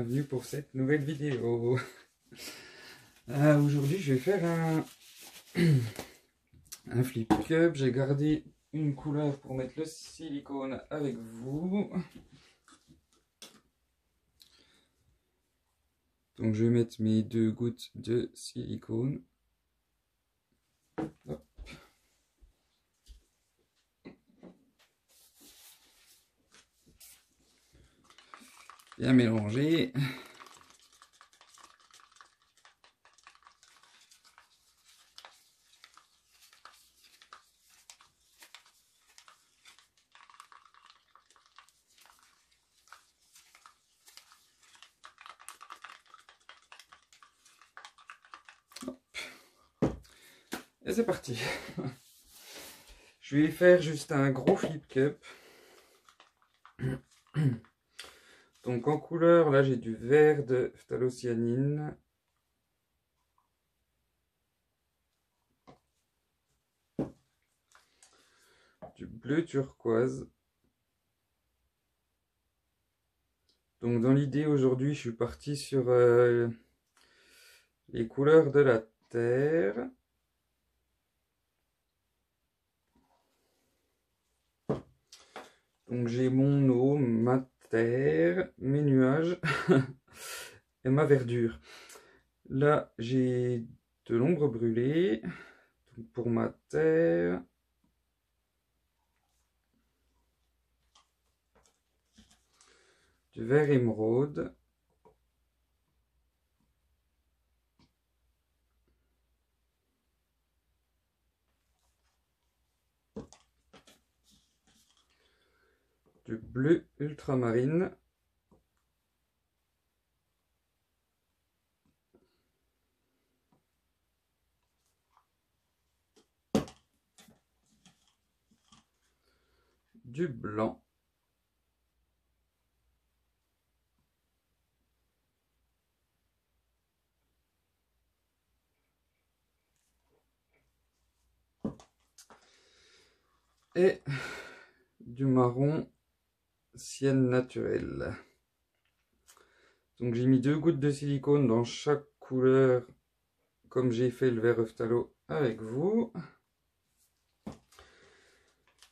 bienvenue pour cette nouvelle vidéo. Aujourd'hui je vais faire un flip cup. J'ai gardé une couleur pour mettre le silicone avec vous. Donc je vais mettre mes 2 gouttes de silicone. Hop. Bien mélanger. Et c'est parti. Je vais faire juste un gros flip cup. Donc en couleur, là j'ai du vert de phthalocyanine. Du bleu turquoise. Donc dans l'idée aujourd'hui, je suis parti sur les couleurs de la terre. Donc j'ai mon eau, ma terre, mes nuages et ma verdure. Là j'ai de l'ombre brûlée. Donc, pour ma terre. Du vert émeraude. Du bleu ultramarine. Du blanc. Et du marron sienne naturelle. Donc j'ai mis 2 gouttes de silicone dans chaque couleur, comme j'ai fait le vert phthalo avec vous.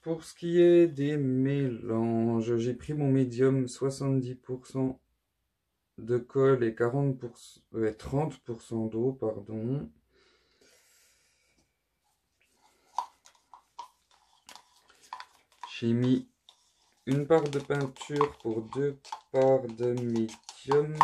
Pour ce qui est des mélanges, j'ai pris mon médium 70% de colle et 30% d'eau, pardon. J'ai mis une part de peinture pour 2 parts de médium.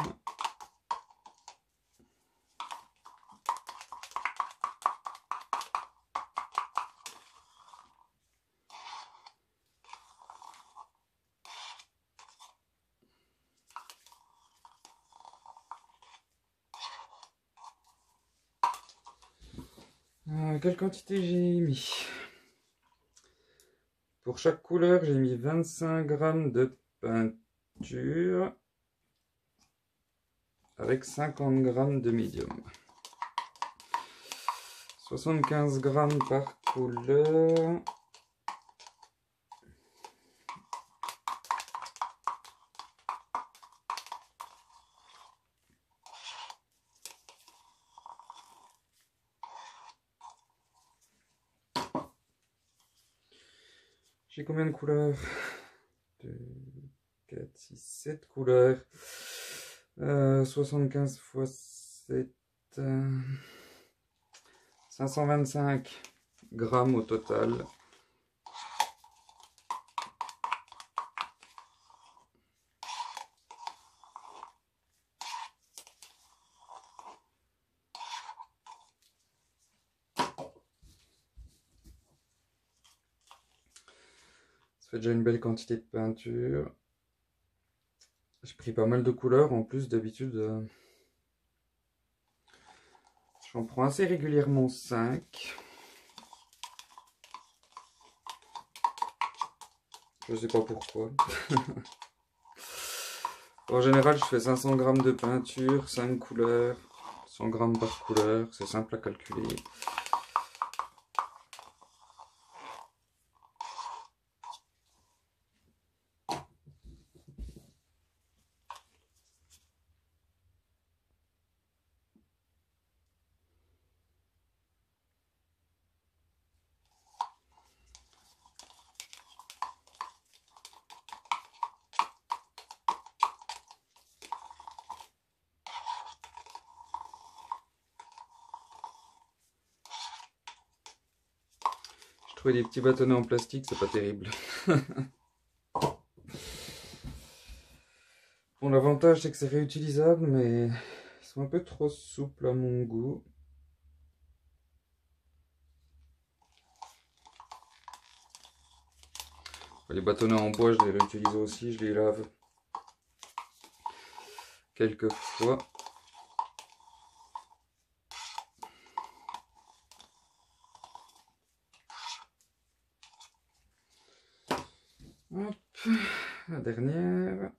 Quelle quantité j'ai mis? Pour chaque couleur, j'ai mis 25 g de peinture avec 50 g de médium. 75 g par couleur. J'ai combien de couleurs? 2, 4, 6, 7 couleurs. 75 x 7. 525 grammes au total. Ça fait déjà une belle quantité de peinture. J'ai pris pas mal de couleurs en plus. D'habitude j'en prends assez régulièrement 5. Je sais pas pourquoi. En général je fais 500 g de peinture, 5 couleurs, 100 g par couleur, c'est simple à calculer. trouvais des petits bâtonnets en plastique, c'est pas terrible. Bon, l'avantage c'est que c'est réutilisable, mais ils sont un peu trop souples à mon goût. Les bâtonnets en bois, je les réutilise aussi, je les lave quelques fois. Hop, la dernière.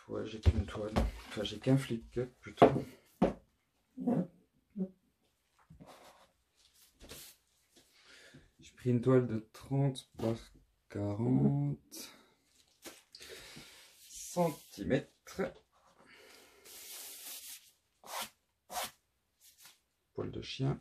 Ouais, j'ai qu'une toile. Enfin, j'ai qu'un flip cut plutôt. J'ai pris une toile de 30 par 40 centimètres. Poil de chien.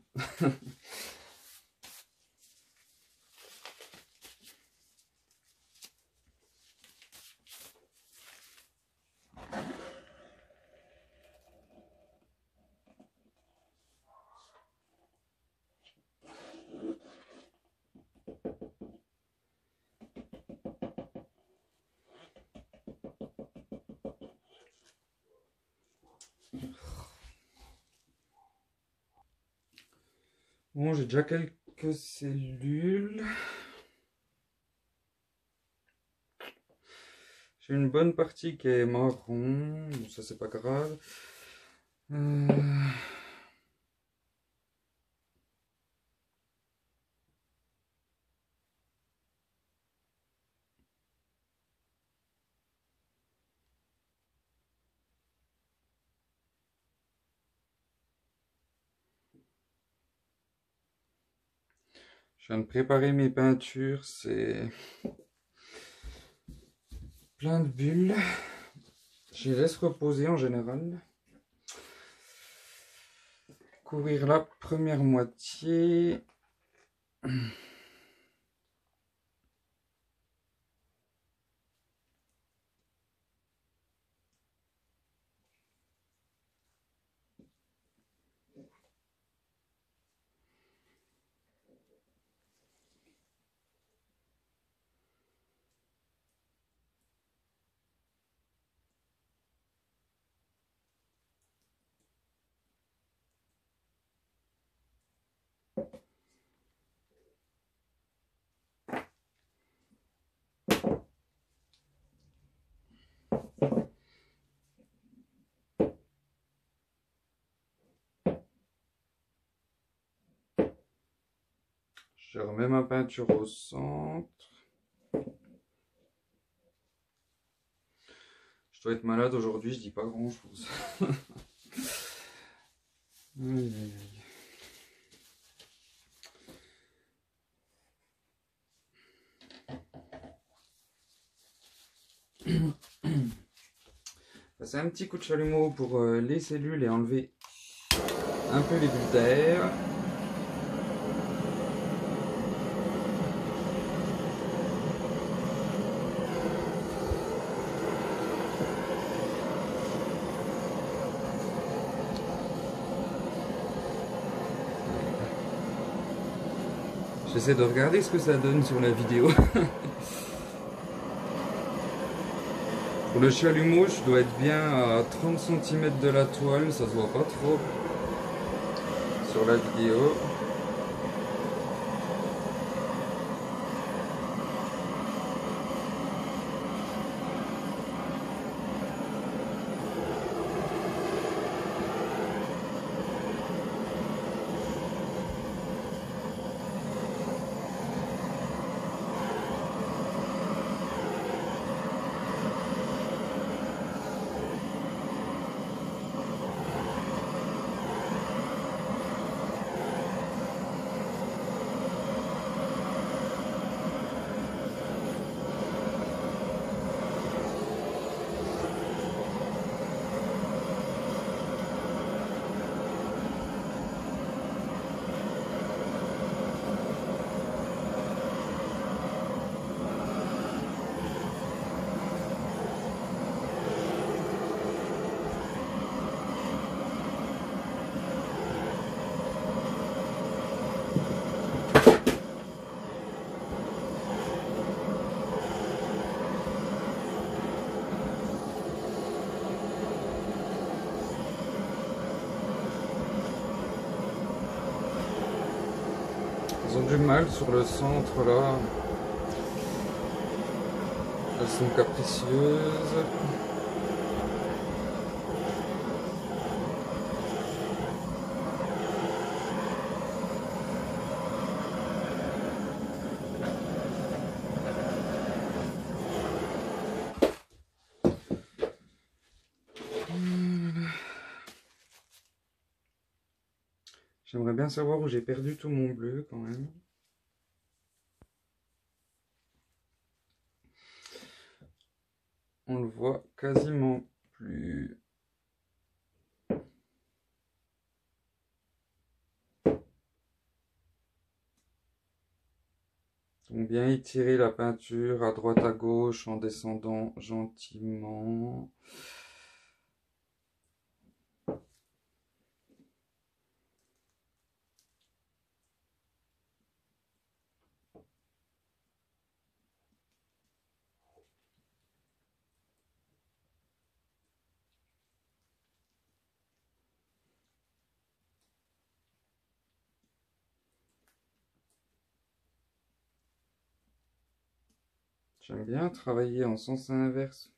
Bon, j'ai déjà quelques cellules. J'ai une bonne partie qui est marron. Bon, ça, c'est pas grave. Je viens de préparer mes peintures. C'est plein de bulles. Je les laisse reposer en général. Couvrir la première moitié. Je remets ma peinture au centre. Je dois être malade aujourd'hui, je dis pas grand chose. Aïe, aïe, aïe. Passer un petit coup de chalumeau pour les cellules et enlever un peu les bulles d'air. J'essaie de regarder ce que ça donne sur la vidéo. Pour le chalumeau, je dois être bien à 30 cm de la toile, ça se voit pas trop sur la vidéo. du mal sur le centre là. Elles sont capricieuses. J'aimerais bien savoir où j'ai perdu tout mon bleu quand même. On le voit quasiment plus. Donc bien étirer la peinture à droite à gauche en descendant gentiment. J'aime bien travailler en sens inverse.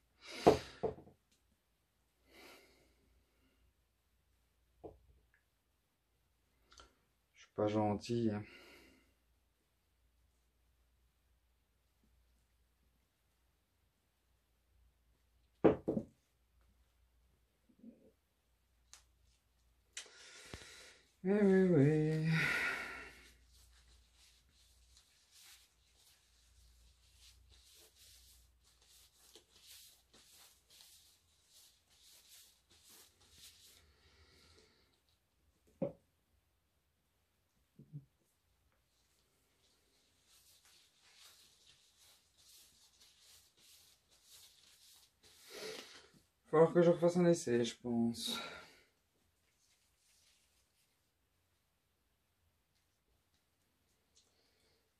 Je suis pas gentil. Oui. Il va falloir que je refasse un essai, je pense.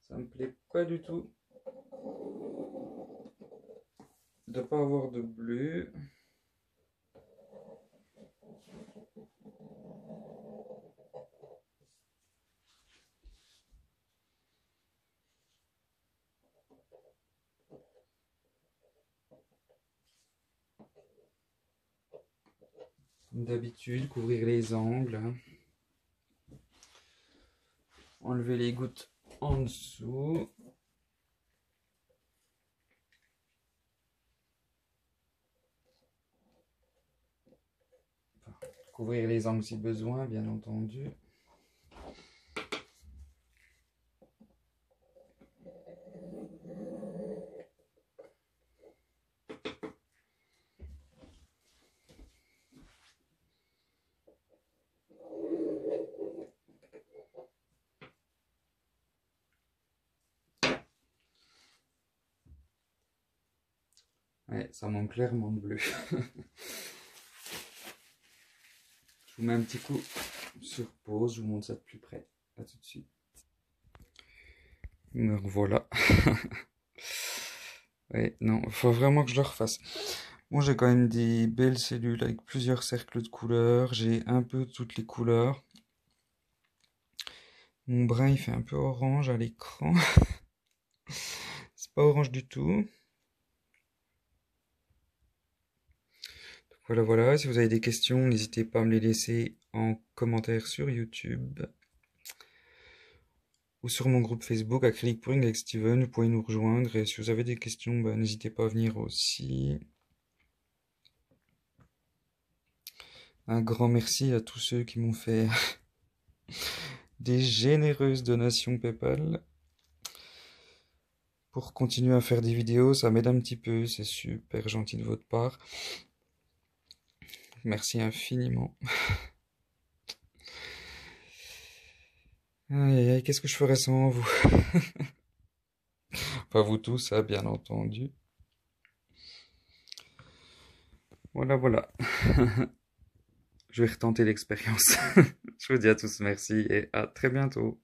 Ça me plaît pas du tout de pas avoir de bleu. Comme d'habitude, couvrir les angles. Enlever les gouttes en dessous. Enfin, couvrir les angles si besoin, bien entendu. Ouais, ça manque clairement de bleu. Je vous mets un petit coup sur pause, je vous montre ça de plus près. À tout de suite. Me revoilà. Ouais, non, il faut vraiment que je le refasse. Bon, j'ai quand même des belles cellules avec plusieurs cercles de couleurs. J'ai un peu toutes les couleurs. Mon brin, il fait un peu orange à l'écran. C'est pas orange du tout. Voilà, si vous avez des questions, n'hésitez pas à me les laisser en commentaire sur YouTube ou sur mon groupe Facebook Acrylic Pouring avec Steven, vous pouvez nous rejoindre et si vous avez des questions, n'hésitez pas à venir aussi. Un grand merci à tous ceux qui m'ont fait des généreuses donations PayPal. Pour continuer à faire des vidéos, ça m'aide un petit peu, c'est super gentil de votre part. Merci infiniment. Aïe, qu'est-ce que je ferais sans vous? Pas vous tous, hein, bien entendu. Voilà. Je vais retenter l'expérience. Je vous dis à tous merci et à très bientôt.